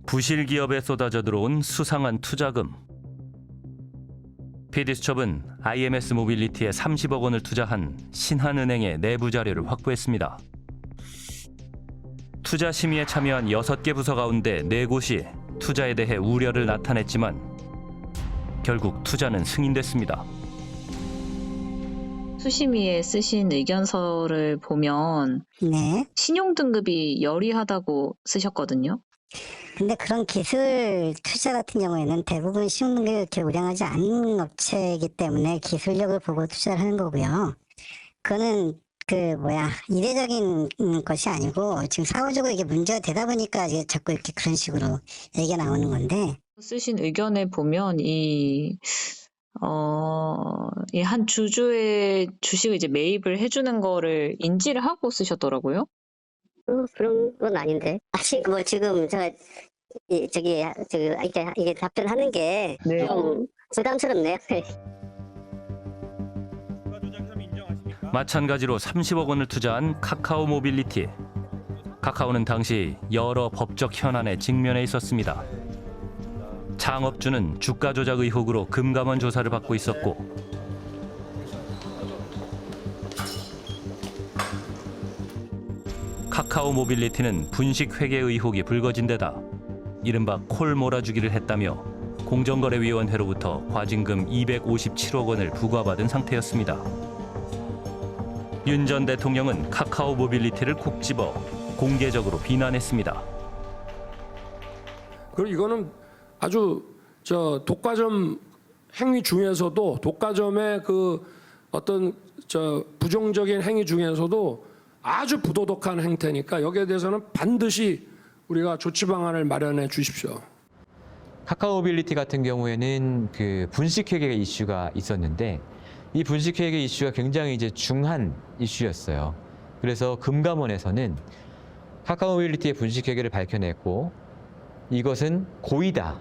부실 기업에 쏟아져 들어온 수상한 투자금. PD수첩은 IMS 모빌리티에 30억 원을 투자한 신한은행의 내부 자료를 확보했습니다. 투자 심의에 참여한 6개 부서 가운데 4곳이 투자에 대해 우려를 나타냈지만 결국 투자는 승인됐습니다. 수심위에 쓰신 의견서를 보면 네. 신용등급이 열의하다고 쓰셨거든요. 근데 그런 기술 투자 같은 경우에는 대부분 신용등급이 이렇게 우량하지 않은 업체이기 때문에 기술력을 보고 투자를 하는 거고요. 그거는 이례적인 것이 아니고 지금 사후적으로 이게 문제가 되다 보니까 이제 자꾸 이렇게 그런 식으로 얘기가 나오는 건데. 쓰신 의견에 보면 이 한 주주의 주식을 이제 매입을 해주는 거를 인지를 하고 쓰셨더라고요. 그런 건 아닌데. 아직 지금 이게 답변하는 게 네. 좀 부담스럽네요. 마찬가지로 30억 원을 투자한 카카오 모빌리티. 카카오는 당시 여러 법적 현안에 직면해 있었습니다. 창업주는 주가 조작 의혹으로 금감원 조사를 받고 있었고 카카오 모빌리티는 분식 회계 의혹이 불거진 데다 이른바 콜 몰아주기를 했다며 공정거래위원회로부터 과징금 257억 원을 부과받은 상태였습니다. 윤 전 대통령은 카카오 모빌리티를 콕 집어 공개적으로 비난했습니다. 그리고 이거는 아주 독과점 행위 중에서도 독과점의 어떤 부정적인 행위 중에서도 아주 부도덕한 행태니까 여기에 대해서는 반드시 우리가 조치 방안을 마련해 주십시오. 카카오 모빌리티 같은 경우에는 그 분식회계 이슈가 있었는데 이 분식회계 이슈가 굉장히 이제 중한 이슈였어요. 그래서 금감원에서는 카카오 모빌리티의 분식회계를 밝혀냈고 이것은 고의다.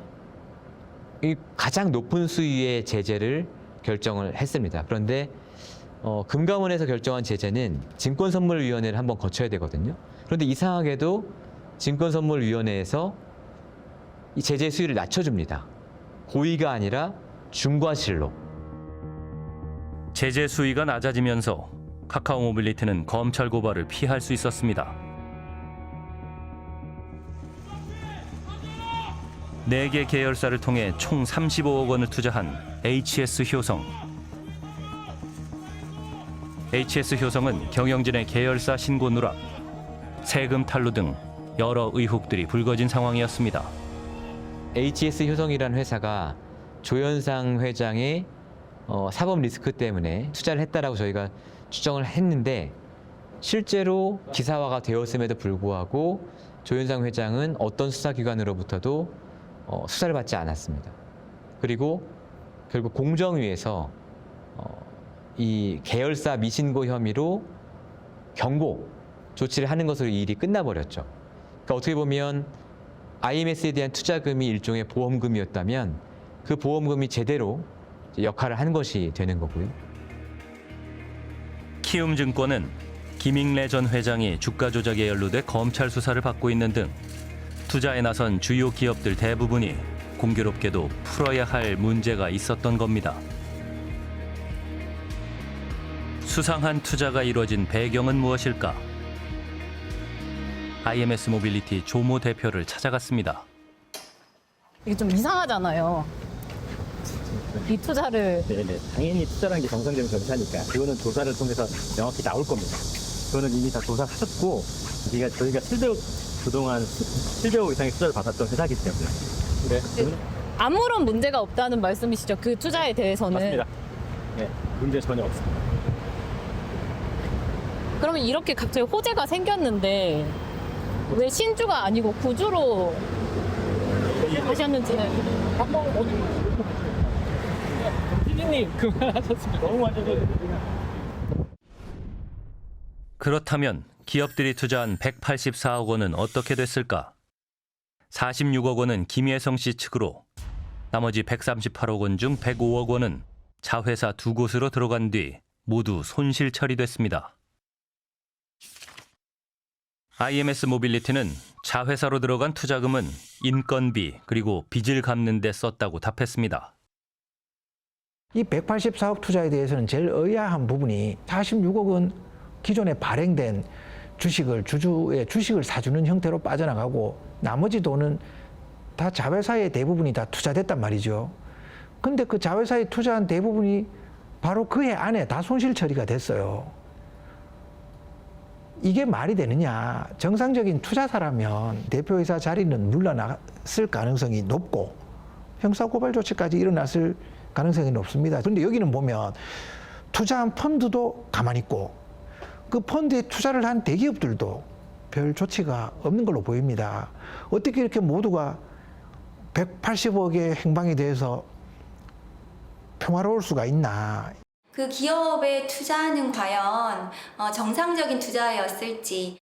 이 가장 높은 수위의 제재를 결정을 했습니다. 그런데 금감원에서 결정한 제재는 증권선물위원회를 한번 거쳐야 되거든요. 그런데 이상하게도 증권선물위원회에서 이 제재 수위를 낮춰줍니다. 고의가 아니라 중과실로. 제재 수위가 낮아지면서 카카오 모빌리티는 검찰 고발을 피할 수 있었습니다. 4개 계열사를 통해 총 35억 원을 투자한 HS효성. HS효성은 경영진의 계열사 신고 누락, 세금 탈루 등 여러 의혹들이 불거진 상황이었습니다. HS효성이라는 회사가 조현상 회장의 사법 리스크 때문에 투자를 했다라고 저희가 추정을 했는데 실제로 기사화가 되었음에도 불구하고 조현상 회장은 어떤 수사기관으로부터도 수사를 받지 않았습니다. 그리고 결국 공정위에서 이 계열사 미신고 혐의로 경고 조치를 하는 것으로 이 일이 끝나버렸죠. 그러니까 어떻게 보면 IMS에 대한 투자금이 일종의 보험금이었다면 그 보험금이 제대로 역할을 한 것이 되는 거고요. 키움증권은 김익래 전 회장이 주가 조작에 연루돼 검찰 수사를 받고 있는 등 투자에 나선 주요 기업들 대부분이 공교롭게도 풀어야 할 문제가 있었던 겁니다. 수상한 투자가 이루어진 배경은 무엇일까? IMS 모빌리티 조모 대표를 찾아갔습니다. 이게 좀 이상하잖아요. 이 투자를. 네네. 당연히 투자라는 게 정상적인 절차니까 그거는 조사를 통해서 명확히 나올 겁니다. 그거는 이미 다 조사하셨고 저희가 그동안 700억 이상의 투자를 받았던 회사이기 때문에. 네. 아무런 문제가 없다는 말씀이시죠? 그 투자에 대해서는. 맞습니다. 네, 문제 전혀 없습니다. 그러면 이렇게 갑자기 호재가 생겼는데 왜 신주가 아니고 구주로 하셨는지는. 피디님 그만하셨습니다. 너무 완전히. 그렇다면 기업들이 투자한 184억 원은 어떻게 됐을까? 46억 원은 김혜성 씨 측으로, 나머지 138억 원 중 105억 원은 자회사 2곳으로 들어간 뒤 모두 손실 처리됐습니다. IMS 모빌리티는 자회사로 들어간 투자금은 인건비 그리고 빚을 갚는 데 썼다고 답했습니다. 이 184억 투자에 대해서는 제일 의아한 부분이 46억 원 기존에 발행된 주식을 주주의 주식을 사주는 형태로 빠져나가고 나머지 돈은 다 자회사의 대부분이 다 투자됐단 말이죠. 근데 그 자회사에 투자한 대부분이 바로 그해 안에 다 손실 처리가 됐어요. 이게 말이 되느냐. 정상적인 투자사라면 대표이사 자리는 물러났을 가능성이 높고 형사고발 조치까지 일어났을 가능성이 높습니다. 그런데 여기는 보면 투자한 펀드도 가만히 있고 그 펀드에 투자를 한 대기업들도 별 조치가 없는 걸로 보입니다. 어떻게 이렇게 모두가 180억의 행방에 대해서 평화로울 수가 있나. 그 기업에 투자는 과연 정상적인 투자였을지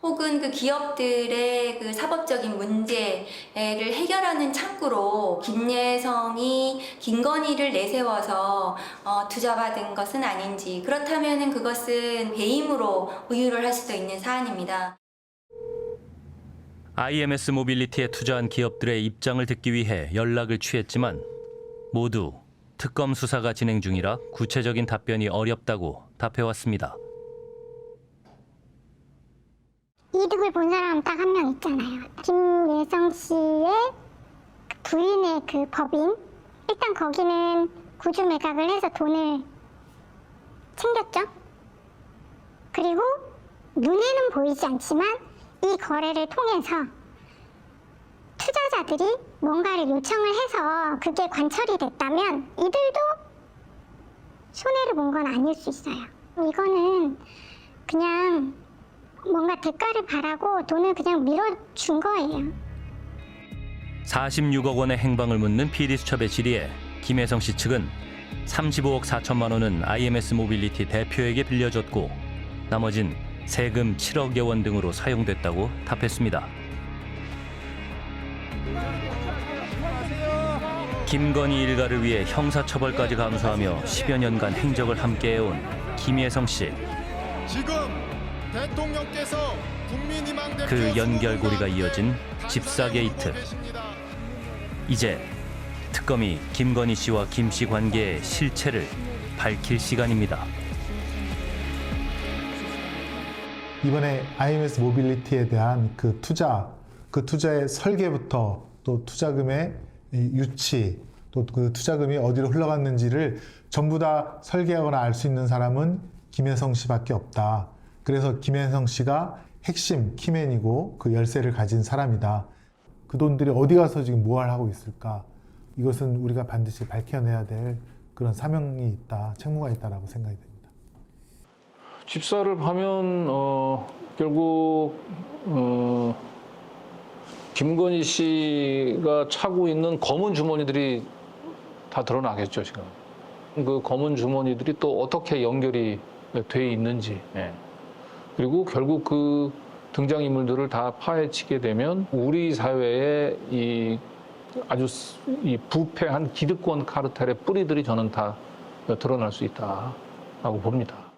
혹은 그 기업들의 그 사법적인 문제를 해결하는 창구로 김예성이 김건희를 내세워서 투자받은 것은 아닌지, 그렇다면 그것은 배임으로 의유를 할 수도 있는 사안입니다. IMS 모빌리티에 투자한 기업들의 입장을 듣기 위해 연락을 취했지만 모두 특검 수사가 진행 중이라 구체적인 답변이 어렵다고 답해왔습니다. 이득을 본 사람 딱 한 명 있잖아요. 김예성 씨의 부인의 그 법인. 일단 거기는 구주 매각을 해서 돈을 챙겼죠. 그리고 눈에는 보이지 않지만 이 거래를 통해서 투자자들이 뭔가를 요청을 해서 그게 관철이 됐다면 이들도 손해를 본 건 아닐 수 있어요. 이거는 그냥 뭔가 대가를 바라고 돈을 그냥 밀어준 거예요. 46억 원의 행방을 묻는 PD수첩의 질의에 김혜성 씨 측은 35억 4천만 원은 IMS 모빌리티 대표에게 빌려줬고 나머진 세금 7억여 원 등으로 사용됐다고 답했습니다. 김건희 일가를 위해 형사처벌까지 감수하며 10여 년간 행적을 함께해온 김혜성 씨. 지금 대통령께서 국민희망 그 연결고리가 이어진 집사 게이트. 이제 특검이 김건희 씨와 김 씨 관계의 실체를 밝힐 시간입니다. 이번에 IMS 모빌리티에 대한 그 투자의 설계부터 또 투자금의 유치, 또 그 투자금이 어디로 흘러갔는지를 전부 다 설계하거나 알 수 있는 사람은 김혜성 씨밖에 없다. 그래서 김혜성 씨가 핵심 키맨이고 그 열쇠를 가진 사람이다. 그 돈들이 어디 가서 지금 뭘 하고 있을까? 이것은 우리가 반드시 밝혀내야 될 그런 사명이 있다, 책무가 있다라고 생각이 됩니다. 집사를 하면 결국 김건희 씨가 차고 있는 검은 주머니들이 다 드러나겠죠, 지금. 그 검은 주머니들이 또 어떻게 연결이 돼 있는지. 그리고 결국 그 등장인물들을 다 파헤치게 되면 우리 사회의 이 아주 이 부패한 기득권 카르텔의 뿌리들이 저는 다 드러날 수 있다라고 봅니다.